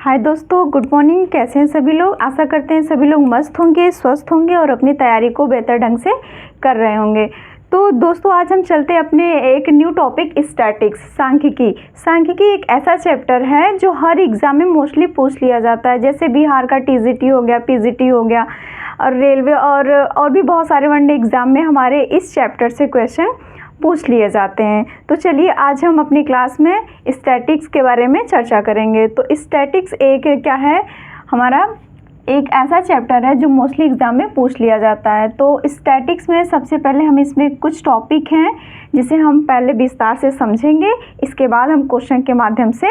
हाय दोस्तों, good morning. कैसे हैं सभी लोग? आशा करते हैं सभी लोग मस्त होंगे, स्वस्थ होंगे और अपनी तैयारी को बेहतर ढंग से कर रहे होंगे। तो दोस्तों आज हम चलते हैं अपने एक न्यू टॉपिक, स्टैटिक्स, सांख्यिकी। सांख्यिकी एक ऐसा चैप्टर है जो हर एग्जाम में मोस्टली पूछ लिया जाता है। जैसे बिहार का टीजीटी हो गया, पीजीटी हो गया और रेलवे और भी बहुत सारे वनडे एग्जाम में हमारे इस चैप्टर से क्वेश्चन पूछ लिए जाते हैं। तो चलिए आज हम अपनी क्लास में स्टैटिक्स के बारे में चर्चा करेंगे। तो स्टैटिक्स एक क्या है, हमारा एक ऐसा चैप्टर है जो मोस्टली एग्ज़ाम में पूछ लिया जाता है। तो स्टैटिक्स में सबसे पहले हम इसमें कुछ टॉपिक हैं जिसे हम पहले विस्तार से समझेंगे, इसके बाद हम क्वेश्चन के माध्यम से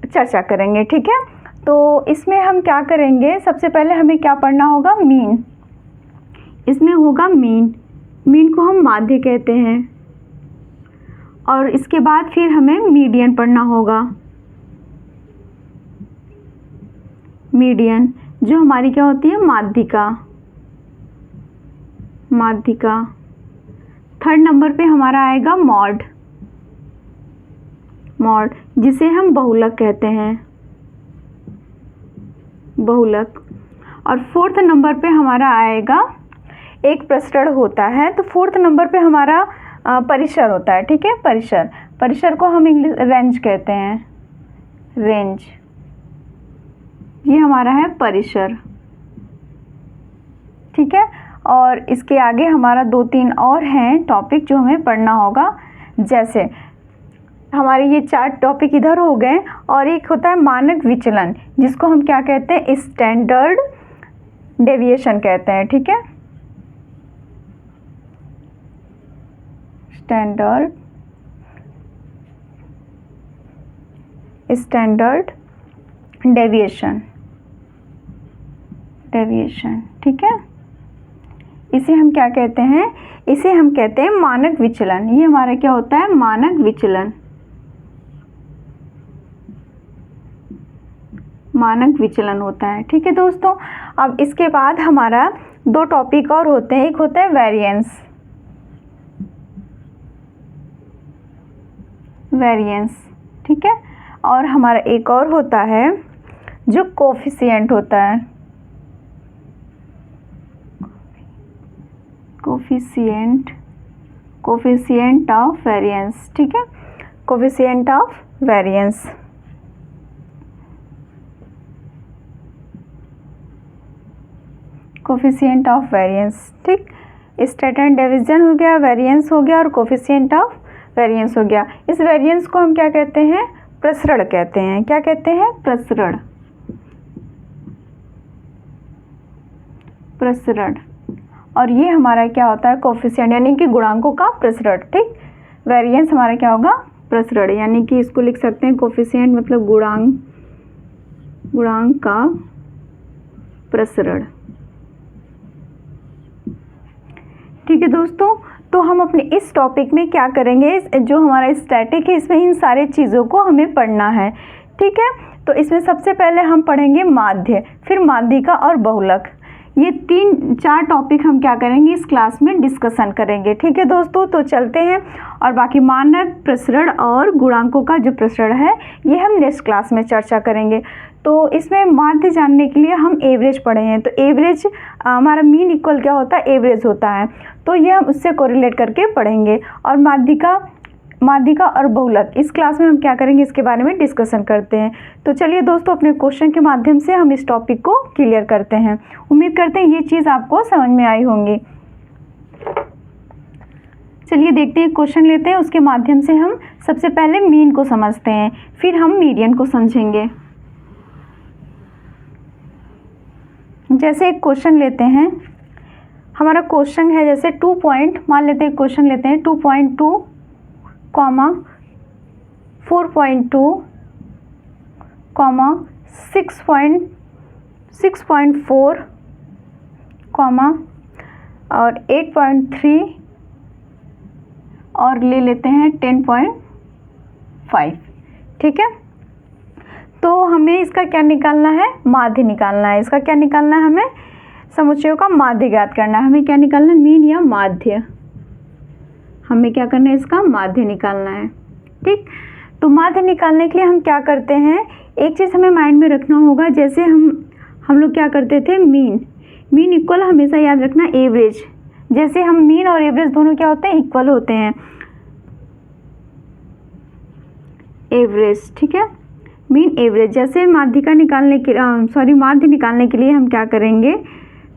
चर्चा करेंगे, ठीक है। तो इसमें हम क्या करेंगे, सबसे पहले हमें क्या पढ़ना होगा, मीन। इसमें होगा मीन को हम माध्य कहते हैं। और इसके बाद फिर हमें मीडियन पढ़ना होगा। मीडियन जो हमारी क्या होती है, माध्यिका। थर्ड नंबर पे हमारा आएगा मॉड जिसे हम बहुलक कहते हैं, बहुलक। और फोर्थ नंबर पे हमारा आएगा, एक प्रसरण होता है। तो फोर्थ नंबर पे हमारा परिसर होता है, ठीक है। परिसर को हम इंग्लिश रेंज कहते हैं, रेंज। ये हमारा है परिसर, ठीक है। और इसके आगे हमारा 2-3 और हैं टॉपिक जो हमें पढ़ना होगा। जैसे हमारे ये 4 टॉपिक इधर हो गए, और एक होता है मानक विचलन, जिसको हम क्या कहते हैं, स्टैंडर्ड डेविएशन कहते हैं, ठीक है। स्टैंडर्ड डेविएशन, ठीक है। इसे हम क्या कहते हैं, इसे हम कहते हैं मानक विचलन। ये हमारा क्या होता है, मानक विचलन होता है, ठीक है दोस्तों। अब इसके बाद हमारा 2 टॉपिक और होते हैं। एक होता है वेरिएंस, ठीक है। और हमारा एक और होता है जो कोफिशिएंट होता है, कोफिशिएंट ऑफ वेरिएंस, ठीक है। Coefficient of variance. ठीक। स्टैंडर्ड डेविएशन हो गया, वेरिएंस हो गया और कोफिशिएंट ऑफ वेरिएंस हो गया। इस वेरिएंस को हम क्या कहते हैं, प्रसरण कहते हैं। क्या कहते हैं, प्रसरण। और ये हमारा क्या होता है, कोफिशिएंट, यानी कि गुणांकों का प्रसरण, ठीक। वेरिएंस हमारा क्या होगा, प्रसरण, यानी कि इसको लिख सकते हैं कोफिशिएंट मतलब गुणांक का प्रसरण, ठीक है दोस्तों। तो हम अपने इस टॉपिक में क्या करेंगे, जो हमारा स्टैटिक है इसमें इन सारे चीज़ों को हमें पढ़ना है, ठीक है। तो इसमें सबसे पहले हम पढ़ेंगे माध्य, फिर माध्यिका और बहुलक। ये 3-4 टॉपिक हम क्या करेंगे, इस क्लास में डिस्कशन करेंगे, ठीक है दोस्तों। तो चलते हैं, और बाकी मानक, प्रसरण और गुणांकों का जो प्रसरण है ये हम नेक्स्ट क्लास में चर्चा करेंगे। तो इसमें माध्य जानने के लिए हम एवरेज पढ़े हैं। तो एवरेज हमारा मीन इक्वल क्या होता है, एवरेज होता है। तो ये हम उससे कोरिलेट करके पढ़ेंगे। और माध्यिका और बहुलक इस क्लास में हम क्या करेंगे, इसके बारे में डिस्कशन करते हैं। तो चलिए दोस्तों, अपने क्वेश्चन के माध्यम से हम इस टॉपिक को क्लियर करते हैं। उम्मीद करते हैं ये चीज़ आपको समझ में आई होंगी। चलिए देखते हैं, क्वेश्चन लेते हैं, उसके माध्यम से हम सबसे पहले मीन को समझते हैं, फिर हम मीडियन को समझेंगे। जैसे एक क्वेश्चन लेते हैं, हमारा क्वेश्चन है जैसे 2 पॉइंट, मान लेते हैं क्वेश्चन लेते हैं 2.2, 4.2, 6.4, और 8.3 और ले लेते हैं 10.5, ठीक है। तो हमें इसका क्या निकालना है, माध्य निकालना है। इसका क्या निकालना है, हमें समुच्चयों का माध्य ज्ञात करना है। हमें क्या निकालना है, मीन या माध्य। हमें क्या करना है, इसका माध्य निकालना है, ठीक। तो माध्य निकालने के लिए हम क्या करते हैं, एक चीज़ हमें माइंड में रखना होगा, जैसे हम लोग क्या करते थे, मीन इक्वल हमेशा याद रखना एवरेज। जैसे हम मीन और एवरेज दोनों क्या होते हैं, इक्वल होते हैं, एवरेज, ठीक है, मीन एवरेज। जैसे माध्य निकालने के लिए हम क्या करेंगे,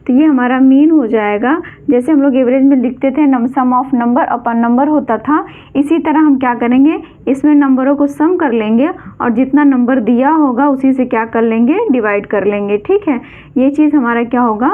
तो ये हमारा मीन हो जाएगा। जैसे हम लोग एवरेज में लिखते थे सम ऑफ नंबर अपन नंबर होता था, इसी तरह हम क्या करेंगे, इसमें नंबरों को सम कर लेंगे और जितना नंबर दिया होगा उसी से क्या कर लेंगे, डिवाइड कर लेंगे, ठीक है। ये चीज़ हमारा क्या होगा,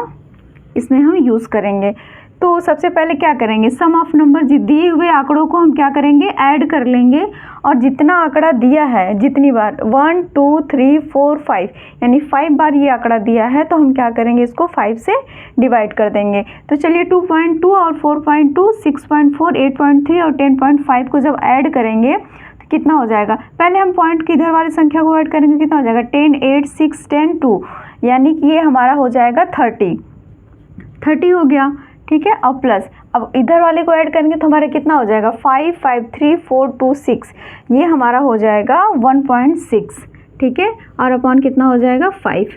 इसमें हम यूज़ करेंगे। तो सबसे पहले क्या करेंगे, सम ऑफ नंबर दिए हुए आंकड़ों को हम क्या करेंगे, ऐड कर लेंगे और जितना आंकड़ा दिया है, जितनी बार 1 2 3 4 5 यानी 5 बार ये आंकड़ा दिया है, तो हम क्या करेंगे, इसको 5 से डिवाइड कर देंगे। तो चलिए 2.2 और 4.2 6.4 8.3 और 10.5 को जब ऐड करेंगे तो कितना हो जाएगा, पहले हम पॉइंट की इधर वाली संख्या को ऐड करेंगे, कितना हो जाएगा 10 8 6 10 2, यानी कि ये हमारा हो जाएगा 30 हो गया, ठीक है। और प्लस अब इधर वाले को ऐड करेंगे तो हमारा कितना हो जाएगा 5 5 3 4 2 6, ये हमारा हो जाएगा 1.6, ठीक है। और अपॉन कितना हो जाएगा 5।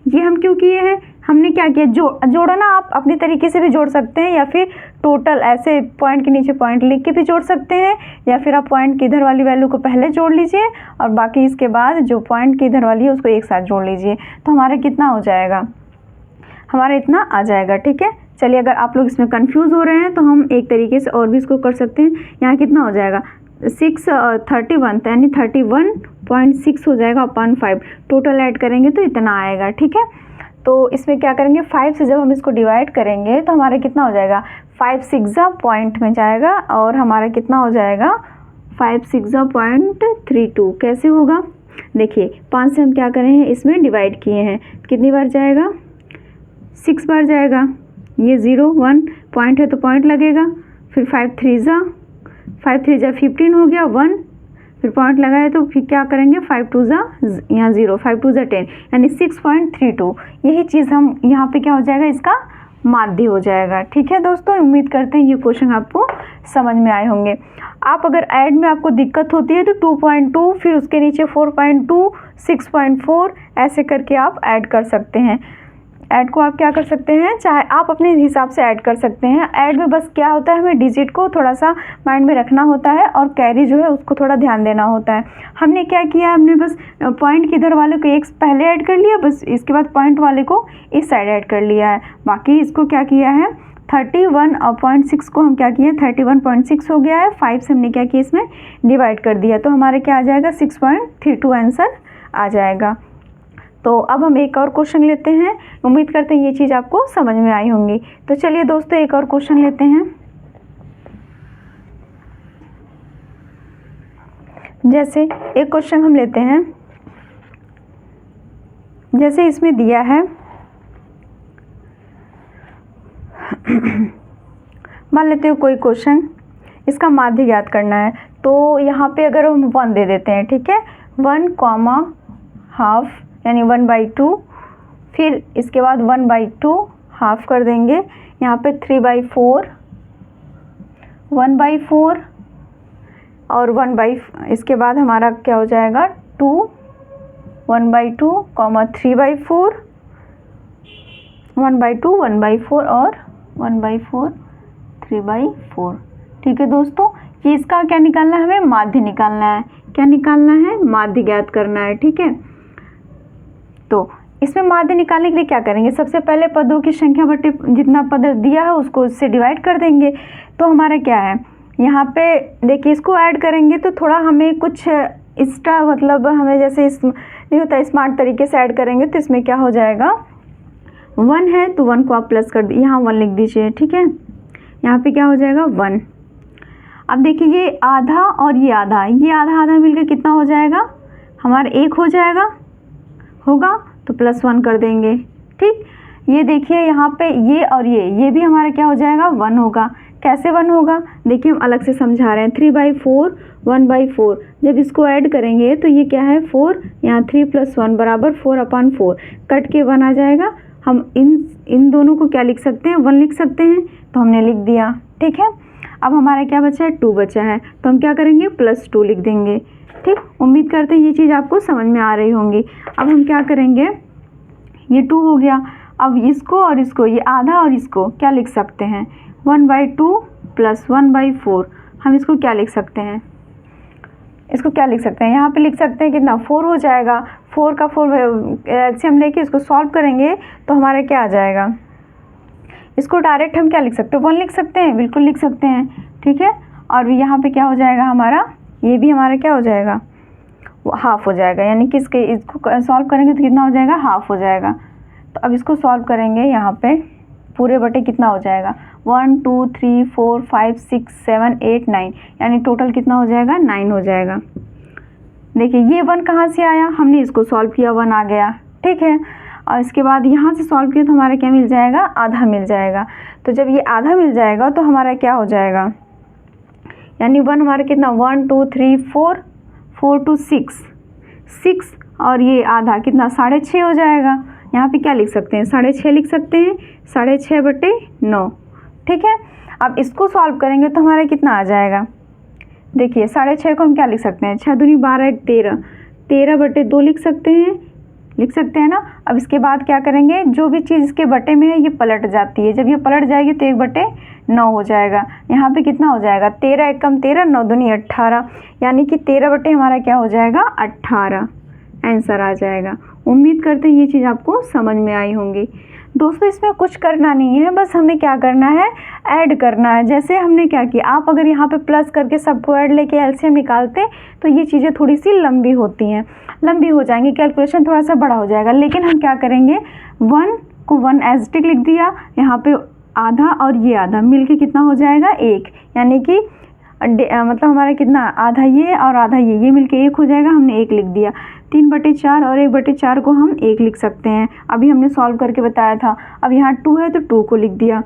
ये हम क्यों किए हैं, हमने क्या किया, जोड़ना आप अपने तरीके से भी जोड़ सकते हैं, या फिर टोटल ऐसे पॉइंट के नीचे पॉइंट लिख के भी जोड़ सकते हैं, या फिर आप पॉइंट की इधर वाली वैल्यू को पहले जोड़ लीजिए और बाकी इसके बाद जो पॉइंट की इधर वाली है उसको एक साथ जोड़ लीजिए, तो हमारा कितना हो जाएगा, हमारा इतना आ जाएगा, ठीक है। चलिए अगर आप लोग इसमें कंफ्यूज हो रहे हैं तो हम एक तरीके से और भी इसको कर सकते हैं। यहाँ कितना हो जाएगा 31 यानी 31.6 हो जाएगा अपॉन 5, टोटल ऐड करेंगे तो इतना आएगा, ठीक है। तो इसमें क्या करेंगे, 5 से जब हम इसको डिवाइड करेंगे तो हमारा कितना हो जाएगा, 5 6 पॉइंट में जाएगा और हमारा कितना हो जाएगा 5 6 0.32। कैसे होगा, देखिए 5 से हम क्या करें हैं, इसमें डिवाइड किए हैं, कितनी बार जाएगा, 6 बार जाएगा। ये 0 1 पॉइंट है तो पॉइंट लगेगा, फिर 5 3 15 हो गया 1, फिर पॉइंट लगा है तो फिर क्या करेंगे 5 2 यहाँ 0 5 2 10 यानी 6.32। यही चीज़ हम यहाँ पे क्या हो जाएगा, इसका माध्य हो जाएगा, ठीक है दोस्तों। उम्मीद करते हैं ये क्वेश्चन आपको समझ में आए होंगे। आप अगर ऐड में आपको दिक्कत होती है तो 2.2 फिर उसके नीचे 4.2 6.4 ऐसे करके आप ऐड कर सकते हैं। ऐड को आप क्या कर सकते हैं, चाहे आप अपने हिसाब से ऐड कर सकते हैं। ऐड में बस क्या होता है, हमें डिजिट को थोड़ा सा माइंड में रखना होता है और कैरी जो है उसको थोड़ा ध्यान देना होता है। हमने क्या किया, हमने बस पॉइंट के इधर वाले को एक पहले ऐड कर लिया, बस इसके बाद पॉइंट वाले को इस साइड ऐड कर लिया है। बाकी इसको क्या किया है 31.6 को हम क्या किए 31.6 हो गया है, 5 से हमने क्या किया इसमें डिवाइड कर दिया, तो हमारे क्या आ जाएगा 6.32 आंसर आ जाएगा। तो अब हम एक और क्वेश्चन लेते हैं। उम्मीद करते हैं ये चीज़ आपको समझ में आई होंगी। तो चलिए दोस्तों एक और क्वेश्चन लेते हैं। जैसे एक क्वेश्चन हम लेते हैं, जैसे इसमें दिया है मान लेते हो कोई क्वेश्चन, इसका माध्य ज्ञात करना है। तो यहाँ पे अगर हम 1 दे देते हैं, ठीक है, 1,2 यानी 1/2, फिर इसके बाद 1/2 हाफ कर देंगे, यहाँ पे 3/4 1/4 और 1/, इसके बाद हमारा क्या हो जाएगा 2 1/2 3/4 1/2 1/4 और 1/4 3/4। ठीक है दोस्तों, ये इसका क्या निकालना है, हमें माध्य निकालना है। क्या निकालना है, माध्य ज्ञात करना है, ठीक है। तो इसमें माध्य निकालने के लिए क्या करेंगे, सबसे पहले पदों की संख्या बटे जितना पद दिया है उसको उससे डिवाइड कर देंगे। तो हमारा क्या है, यहाँ पे देखिए इसको ऐड करेंगे तो थोड़ा हमें कुछ एक्स्ट्रा, मतलब हमें जैसे इस नहीं होता स्मार्ट तरीके से ऐड करेंगे, तो इसमें क्या हो जाएगा 1 है तो 1 को आप प्लस कर दीजिए, यहाँ 1 लिख दीजिए, ठीक है। यहाँ पे क्या हो जाएगा 1। अब देखिए ये आधा और ये आधा, ये आधा आधा मिलकर कितना हो जाएगा, हमारा 1 हो जाएगा, होगा तो +1 कर देंगे, ठीक। ये देखिए यहाँ पे ये और ये भी हमारा क्या हो जाएगा 1 होगा। कैसे 1 होगा, देखिए हम अलग से समझा रहे हैं। 3/4 1/4, जब इसको ऐड करेंगे तो ये क्या है 4, यहाँ 3 + 1 बराबर 4/4, कट के 1 आ जाएगा। हम इन दोनों को क्या लिख सकते हैं, 1 लिख सकते हैं, तो हमने लिख दिया, ठीक है। अब हमारा क्या बचा है, 2 बचा है, तो हम क्या करेंगे, +2 लिख देंगे। ठीक, उम्मीद करते हैं ये चीज़ आपको समझ में आ रही होंगी। अब हम क्या करेंगे, ये 2 हो गया, अब इसको और इसको, ये आधा और इसको क्या लिख सकते हैं, 1/2 + 1/4। हम इसको क्या लिख सकते हैं, इसको क्या लिख सकते हैं, यहाँ पे लिख सकते हैं कितना, 4 हो जाएगा। 4 का 4 एलसीएम लेके इसको सॉल्व करेंगे तो हमारा क्या आ जाएगा, इसको डायरेक्ट हम क्या लिख सकते हैं, 1 लिख सकते हैं, बिल्कुल लिख सकते हैं। ठीक है, और यहाँ पे क्या हो जाएगा हमारा, ये भी हमारा क्या हो जाएगा, वो हाफ हो जाएगा, यानी कि इसको सॉल्व करेंगे तो कितना हो जाएगा, हाफ हो जाएगा। तो अब इसको सॉल्व करेंगे, यहाँ पे पूरे बटे कितना हो जाएगा, 1 2 3 4 5 6 7 8 9, यानी टोटल कितना हो जाएगा, 9 हो जाएगा। देखिए ये 1 कहाँ से आया, हमने इसको सॉल्व किया, 1 आ गया। ठीक है, और इसके बाद यहाँ से सॉल्व किया तो हमारा क्या मिल जाएगा, आधा मिल जाएगा। तो जब ये आधा मिल जाएगा तो हमारा क्या हो जाएगा, यानी 1 हमारा कितना, 1 2 3 4 4 2 6 और ये आधा कितना, 6.5 हो जाएगा। यहाँ पे क्या लिख सकते हैं, 6.5 लिख सकते हैं, 6.5/9। ठीक है, अब इसको सॉल्व करेंगे तो हमारा कितना आ जाएगा, देखिए 6.5 को हम क्या लिख सकते हैं, 6 दूनी 12 13, 13/2 लिख सकते हैं ना। अब इसके बाद क्या करेंगे, जो भी चीज़ इसके बटे में है ये पलट जाती है, जब ये पलट जाएगी तो 1/9 हो जाएगा। यहाँ पे कितना हो जाएगा, 13 × 13 9 दूनी 18, यानी कि 13 हमारा क्या हो जाएगा, 18 आंसर आ जाएगा। उम्मीद करते हैं ये चीज़ आपको समझ में आई होंगी। दोस्तों इसमें कुछ करना नहीं है, बस हमें क्या करना है, ऐड करना है। जैसे हमने क्या किया, आप अगर यहाँ पे प्लस करके सबको ऐड लेके एलसीएम निकालते तो ये चीज़ें थोड़ी सी लंबी होती हैं, लंबी हो जाएंगी, कैलकुलेशन थोड़ा सा बड़ा हो जाएगा। लेकिन हम क्या करेंगे, 1 को 1 एज टिक लिख दिया, यहाँ पे आधा और ये आधा मिलके कितना हो जाएगा, 1, यानी कि मतलब हमारा कितना, आधा ये और आधा ये मिलके 1 हो जाएगा, हमने 1 लिख दिया। 3/4 और 1/4 को हम 1 लिख सकते हैं, अभी हमने सॉल्व करके बताया था। अब यहाँ 2 है तो 2 को लिख दिया,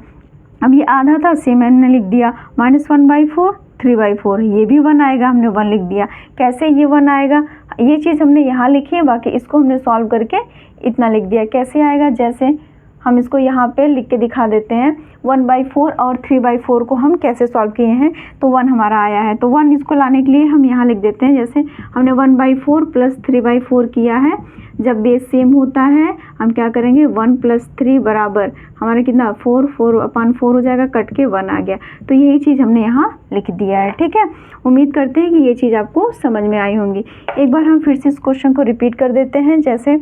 अब ये आधा था सेम हमने लिख दिया, -1/4 3/4, ये भी 1 आएगा, हमने 1 लिख दिया। कैसे ये 1 आएगा, ये चीज़ हमने यहाँ लिखी है, बाकी इसको हमने सॉल्व करके इतना लिख दिया। कैसे आएगा, जैसे हम इसको यहाँ पे लिख के दिखा देते हैं, 1/4 और 3/4 को हम कैसे सॉल्व किए हैं, तो 1 हमारा आया है, तो 1 इसको लाने के लिए हम यहाँ लिख देते हैं, जैसे हमने 1/4 + 3/4 किया है। जब बेस सेम होता है हम क्या करेंगे, 1 + 3 बराबर हमारा कितना, 4/4 हो जाएगा, कट के 1 आ गया। तो यही चीज़ हमने यहाँ लिख दिया है। ठीक है, उम्मीद करते हैं कि ये चीज़ आपको समझ में आई होंगी। एक बार हम फिर से इस क्वेश्चन को रिपीट कर देते हैं। जैसे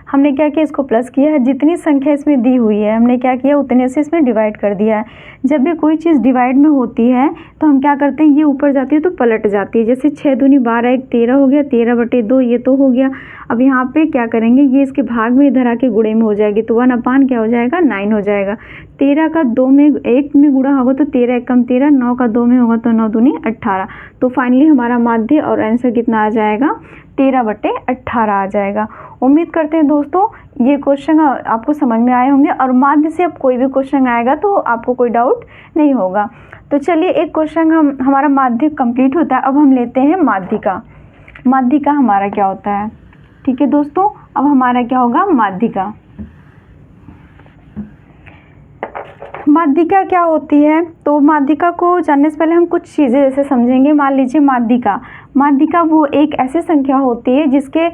हमने क्या किया, इसको प्लस किया है, जितनी संख्या इसमें दी हुई है हमने क्या किया, उतने से इसमें डिवाइड कर दिया है। जब भी कोई चीज़ डिवाइड में होती है तो हम क्या करते हैं, ये ऊपर जाती है तो पलट जाती है। जैसे 6 दूनी 12 1 13 हो गया, 13/2 ये तो हो गया। अब यहाँ पे क्या करेंगे, ये इसके भाग में इधर आके गुणे में हो जाएगी, तो 1/, क्या हो जाएगा, 9 हो जाएगा। 13 का 2 में 1 में गुणा होगा तो 13 × 13, 9 का 2 में होगा तो 9 दूनी 18। तो फाइनली हमारा माध्य और आंसर कितना आ जाएगा, 13/18 आ जाएगा। उम्मीद करते हैं दोस्तों ये क्वेश्चन आपको समझ में आए होंगे, और माध्य से अब कोई भी क्वेश्चन आएगा तो आपको कोई डाउट नहीं होगा। तो चलिए एक क्वेश्चन हमारा माध्य कंप्लीट होता है। अब हम लेते हैं माध्यिका। माध्यिका हमारा क्या होता है, ठीक है दोस्तों, अब हमारा क्या होगा, माध्यिका। माध्यिका क्या होती है, तो माध्यिका को जानने से पहले हम कुछ चीज़ें जैसे समझेंगे। मान लीजिए माध्यिका वो एक ऐसी संख्या होती है जिसके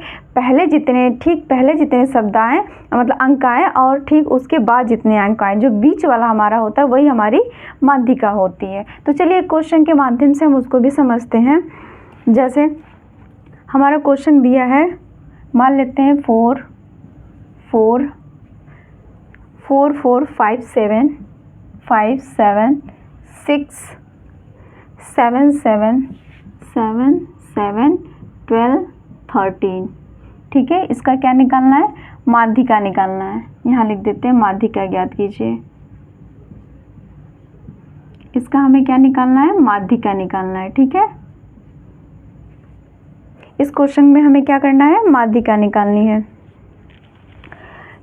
ठीक पहले जितने शब्द आए, मतलब अंक आए, और ठीक उसके बाद जितने अंक आए, जो बीच वाला हमारा होता है वही हमारी माध्यिका होती है। तो चलिए क्वेश्चन के माध्यम से हम उसको भी समझते हैं। जैसे हमारा क्वेश्चन दिया है, मान लेते हैं 4 4 4 4 5 7 5 7 6 7 7 7 7 12 13। ठीक है, इसका क्या निकालना है, माध्यिका निकालना है। यहाँ लिख देते हैं माध्यिका ज्ञात कीजिए। इसका हमें क्या निकालना है, माध्यिका निकालना है। ठीक है, इस क्वेश्चन में हमें क्या करना है, माध्यिका निकालनी है।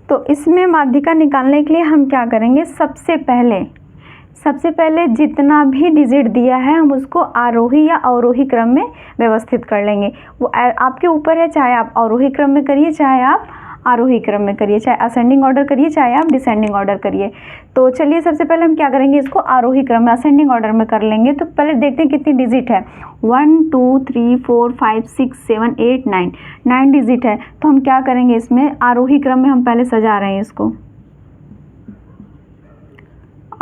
तो इसमें माध्यिका निकालने के लिए हम क्या करेंगे, सबसे पहले जितना भी डिजिट दिया है हम उसको आरोही या अवरोही क्रम में व्यवस्थित कर लेंगे। वो आपके ऊपर है, चाहे आप अवरोही क्रम में करिए चाहे आप आरोही क्रम में करिए, चाहे असेंडिंग ऑर्डर करिए चाहे आप डिसेंडिंग ऑर्डर करिए। तो चलिए सबसे पहले हम क्या करेंगे, इसको आरोही क्रम में असेंडिंग ऑर्डर में कर लेंगे। तो पहले देखते हैं कितनी डिजिट है, 1 2 3 4 5 6 7 8 9, 9 डिजिट है। तो हम क्या करेंगे, इसमें आरोही क्रम में हम पहले सजा रहे हैं इसको,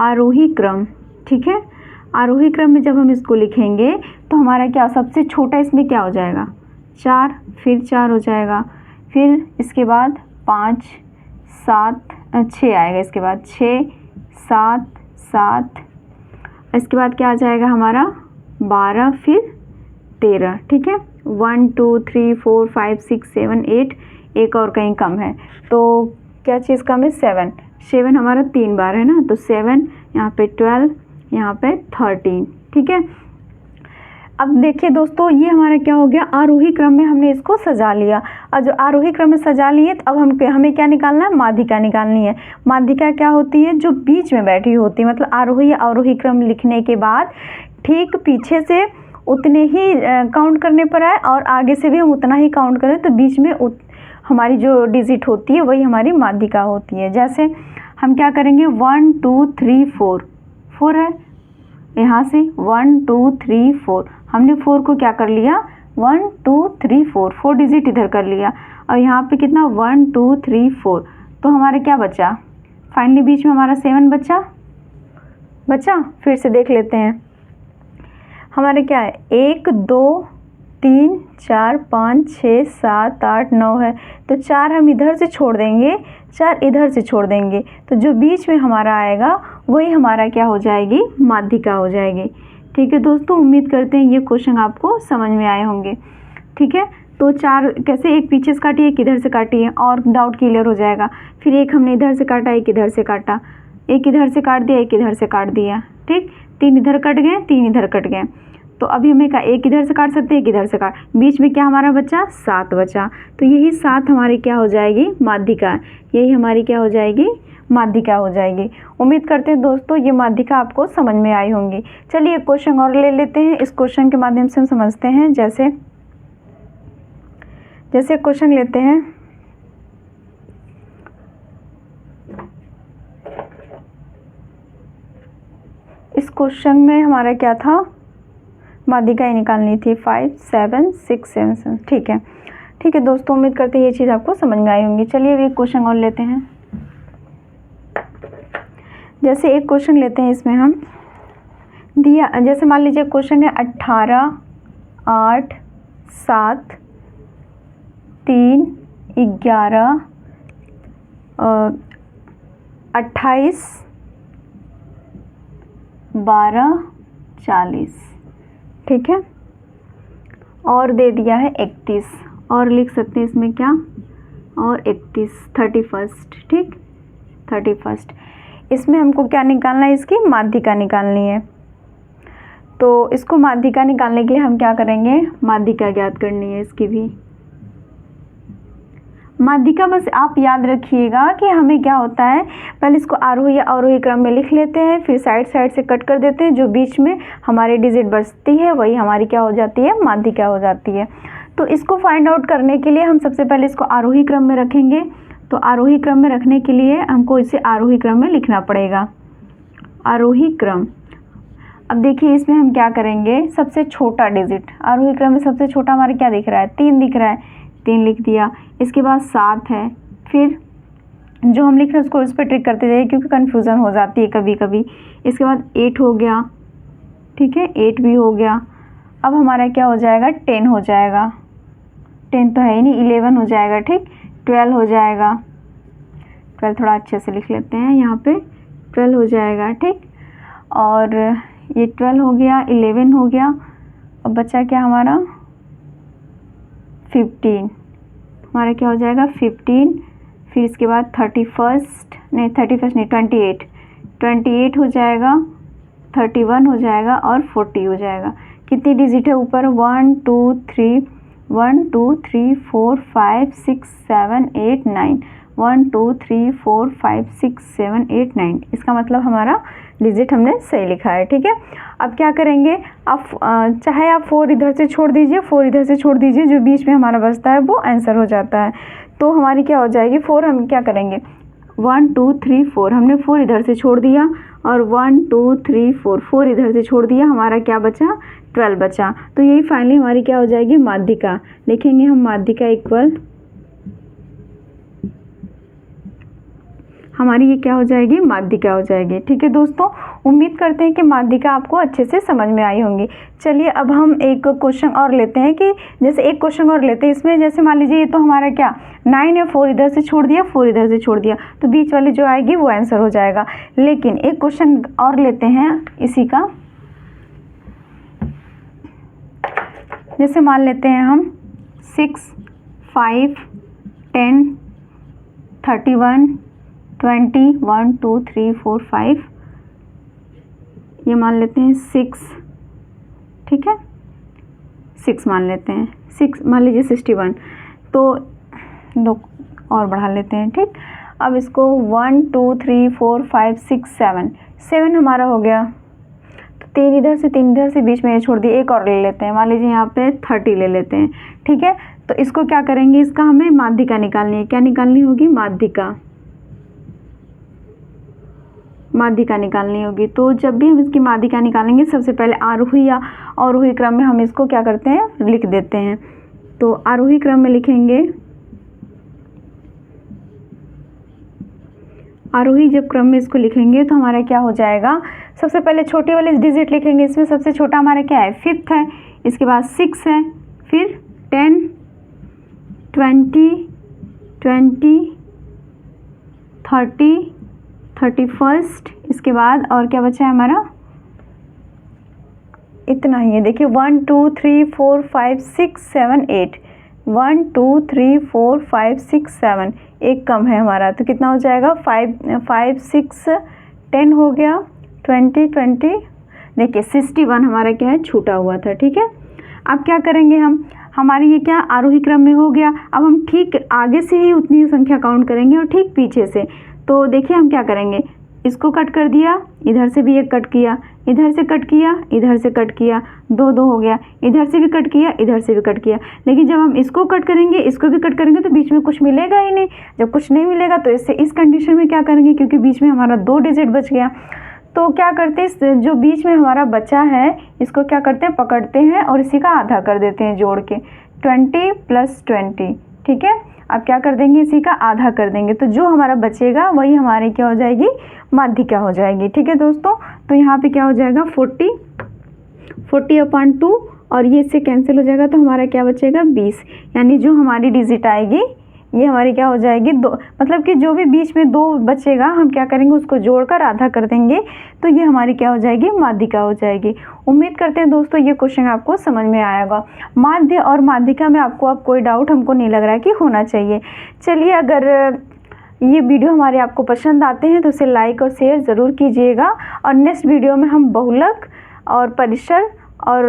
आरोही क्रम, ठीक है। आरोही क्रम में जब हम इसको लिखेंगे तो हमारा क्या सबसे छोटा इसमें क्या हो जाएगा, 4, फिर 4 हो जाएगा, फिर इसके बाद 5 7 6 आएगा, इसके बाद 6 7 7, इसके बाद क्या आ जाएगा हमारा 12, फिर 13, ठीक है। 1 2 3 4 5 6 7 8, एक और कहीं कम है, तो क्या चीज़ कम है, 7, 7 हमारा 3 बार है ना, तो 7, यहाँ पे 12, यहाँ पे 13, ठीक है। अब देखिए दोस्तों, ये हमारा क्या हो गया, आरोही क्रम में हमने इसको सजा लिया। और जो आरोही क्रम में सजा लिए तो अब हमें क्या निकालना है, माध्यिका निकालनी है। माध्यिका क्या होती है, जो बीच में बैठी होती है, मतलब आरोही या अवरोही क्रम लिखने के बाद ठीक पीछे से उतने ही काउंट करने पर आए और आगे से भी हम उतना ही काउंट करें, तो बीच में हमारी जो डिजिट होती है वही हमारी माध्यिका होती है। जैसे हम क्या करेंगे, 1 2 3 4, 4 है यहाँ से, 1 2 3 4, हमने 4 को क्या कर लिया, 1 2 3 4, 4 डिजिट इधर कर लिया, और यहाँ पे कितना 1 2 3 4, तो हमारे क्या बचा, फाइनली बीच में हमारा 7 बचा। फिर से देख लेते हैं, हमारे क्या है, 1 2 3 4 5 6 7 8 9 है, तो 4 हम इधर से छोड़ देंगे, 4 इधर से छोड़ देंगे, तो जो बीच में हमारा आएगा वही हमारा क्या हो जाएगी, माध्यिका हो जाएगी। ठीक है दोस्तों, उम्मीद करते हैं ये क्वेश्चन आपको समझ में आए होंगे। ठीक है, तो 4 कैसे, एक पीछे से काटिए एक इधर से काटिए और डाउट क्लियर हो जाएगा। फिर एक हमने इधर से काटा, एक इधर से काटा, एक इधर से काट दिया, एक इधर से काट दिया, ठीक, 3 इधर कट गए, 3 इधर कट गए, तो अभी हमें का एक इधर से काट सकते हैं, एक इधर से काट, बीच में क्या हमारा बचा, 7 बचा, तो यही 7 हमारी क्या हो जाएगी, माध्यिका, यही हमारी क्या हो जाएगी, माध्यिका हो जाएगी। उम्मीद करते हैं दोस्तों ये माध्यिका आपको समझ में आई होंगी। चलिए एक क्वेश्चन और ले लेते हैं, इस क्वेश्चन के माध्यम से हम समझते हैं। जैसे क्वेश्चन लेते हैं, इस क्वेश्चन में हमारा क्या था, माध्यिका ही निकालनी थी, 5 7 6 7 7, ठीक है दोस्तों, उम्मीद करते हैं ये चीज़ आपको समझ में आई होंगी। चलिए अभी एक क्वेश्चन और लेते हैं। जैसे एक क्वेश्चन लेते हैं, इसमें हम दिया, जैसे मान लीजिए क्वेश्चन है 18 8 7 3 11 28 12 40, ठीक है, और दे दिया है 31, और लिख सकते हैं इसमें क्या, और 31 31, ठीक, 31, इसमें हमको क्या निकालना है, इसकी माध्यिका निकालनी है। तो इसको माध्यिका निकालने के लिए हम क्या करेंगे, माध्यिका ज्ञात करनी है इसकी भी। माध्यिका बस आप याद रखिएगा कि हमें क्या होता है, पहले इसको आरोही या अवरोही क्रम में लिख लेते हैं, फिर साइड से कट कर देते हैं, जो बीच में हमारी डिजिट बचती है वही हमारी क्या हो जाती है, माध्यिका हो जाती है। तो इसको फाइंड आउट करने के लिए हम सबसे पहले इसको आरोही क्रम में रखेंगे। तो आरोही क्रम में रखने के लिए हमको इसे आरोही क्रम में लिखना पड़ेगा, आरोही क्रम। अब देखिए इसमें हम क्या करेंगे, सबसे छोटा डिजिट, आरोही क्रम में सबसे छोटा हमारा क्या दिख रहा है, 3 दिख रहा है, 3 लिख दिया, इसके बाद 7 है, फिर जो हम लिख रहे हैं उसको इस पर ट्रिक करते जाइए क्योंकि कन्फ्यूज़न हो जाती है कभी कभी। इसके बाद 8 हो गया, ठीक है, 8 भी हो गया। अब हमारा क्या हो जाएगा, 10 हो जाएगा, 10 तो है ही नहीं, 11 हो जाएगा, ठीक, 12 हो जाएगा, 12 थोड़ा अच्छे से लिख लेते हैं यहाँ पे, 12 हो जाएगा, ठीक, और ये 12 हो गया, 11 हो गया, अब बचा क्या हमारा, 15, हमारा क्या हो जाएगा 15, फिर इसके बाद 31 नहीं 28 हो जाएगा, 31 हो जाएगा और 40 हो जाएगा। कितनी डिजिट है ऊपर, 1 2 3 1 2 3 4 5 6 7 8 9, 1 2 3 4 5 6 7 8 9, इसका मतलब हमारा डिजिट हमने सही लिखा है। ठीक है, अब क्या करेंगे, आप चाहे आप 4 इधर से छोड़ दीजिए, 4 इधर से छोड़ दीजिए, जो बीच में हमारा बचता है वो आंसर हो जाता है। तो हमारी क्या हो जाएगी 4, हम क्या करेंगे 1 2 3 4, हमने 4 इधर से छोड़ दिया और 1 2 3 4, 4 इधर से छोड़ दिया, हमारा क्या बचा 12 बचा। तो यही फाइनली हमारी क्या हो जाएगी माध्यिका। लिखेंगे हम माध्यिका इक्वल, हमारी ये क्या हो जाएगी माध्यिका हो जाएगी। ठीक है दोस्तों, उम्मीद करते हैं कि माध्यिका आपको अच्छे से समझ में आई होंगी। चलिए अब हम एक क्वेश्चन और लेते हैं कि जैसे एक क्वेश्चन और लेते हैं इसमें, जैसे मान लीजिए ये तो हमारा क्या 9 है, 4 इधर से छोड़ दिया, 4 इधर से छोड़ दिया, तो बीच वाली जो आएगी वो आंसर हो जाएगा। लेकिन एक क्वेश्चन और लेते हैं इसी का, जैसे मान लेते हैं हम 6 5 10 31 20 1 2 3 4 5, ये मान लेते हैं 6, ठीक है 6 मान लेते हैं, 6 मान लीजिए 61, तो 2 और बढ़ा लेते हैं। ठीक, अब इसको 1 2 3 4 5 6 7, 7 हमारा हो गया, तो 3 इधर से 3 इधर से, बीच में ये छोड़ दिए, एक और ले लेते हैं, मान लीजिए यहाँ पे 30 ले लेते हैं। ठीक है, तो इसको क्या करेंगे, इसका हमें माध्यिका निकालनी है। क्या निकालनी होगी माध्यिका, माध्यिका निकालनी होगी। तो जब भी हम इसकी माध्यिका निकालेंगे सबसे पहले आरोही या अवरोही क्रम में हम इसको क्या करते हैं लिख देते हैं। तो आरोही क्रम में लिखेंगे, आरोही जब क्रम में इसको लिखेंगे तो हमारा क्या हो जाएगा, सबसे पहले छोटे वाले डिजिट लिखेंगे, इसमें सबसे छोटा हमारा क्या है 5th है, इसके बाद 6 है, फिर 10 20 20 30 31, इसके बाद और क्या बचा है हमारा, इतना ही है। देखिए 1 2 3 4 5 6 7 8, 1 2 3 4 5 6 7, एक कम है हमारा, तो कितना हो जाएगा 5 6 10 हो गया, 20 20, देखिए 61 हमारा क्या है छूटा हुआ था। ठीक है, अब क्या करेंगे हम, हमारी ये क्या आरोही क्रम में हो गया, अब हम ठीक आगे से ही उतनी संख्या काउंट करेंगे और ठीक पीछे से। तो देखिए हम क्या करेंगे, इसको कट कर दिया, इधर से भी एक कट किया, इधर से कट किया, इधर से कट किया, 2 2 हो गया, इधर से भी कट किया, इधर से भी कट किया। लेकिन जब हम इसको कट करेंगे, इसको भी कट करेंगे, तो बीच में कुछ मिलेगा ही नहीं। जब कुछ नहीं मिलेगा तो इससे इस कंडीशन में क्या करेंगे, क्योंकि बीच में हमारा 2 डिजिट बच गया, तो क्या करते हैं जो बीच में हमारा बचा है इसको क्या करते हैं पकड़ते हैं और इसी का आधा कर देते हैं जोड़ के, 20 + 20। ठीक है, अब क्या कर देंगे, इसी का आधा कर देंगे, तो जो हमारा बचेगा वही हमारी क्या हो जाएगी माध्यिका हो जाएगी। ठीक है दोस्तों, तो यहाँ पे क्या हो जाएगा 40/2 और ये इससे कैंसिल हो जाएगा, तो हमारा क्या बचेगा 20, यानी जो हमारी डिजिट आएगी ये हमारी क्या हो जाएगी 2, मतलब कि जो भी बीच में 2 बचेगा हम क्या करेंगे उसको जोड़कर आधा कर देंगे, तो ये हमारी क्या हो जाएगी माध्यिका हो जाएगी। उम्मीद करते हैं दोस्तों ये क्वेश्चन आपको समझ में आएगा। माध्य और माध्यिका में आपको अब कोई डाउट हमको नहीं लग रहा है कि होना चाहिए। चलिए, अगर ये वीडियो हमारे आपको पसंद आते हैं तो उसे लाइक और शेयर ज़रूर कीजिएगा, और नेक्स्ट वीडियो में हम बहुलक और परिसर और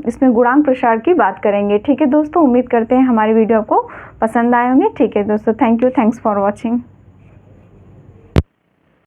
इसमें गुणांक प्रसार की बात करेंगे। ठीक है दोस्तों, उम्मीद करते हैं हमारी वीडियो आपको पसंद आए होंगे। ठीक है दोस्तों, thank you, thanks for watching.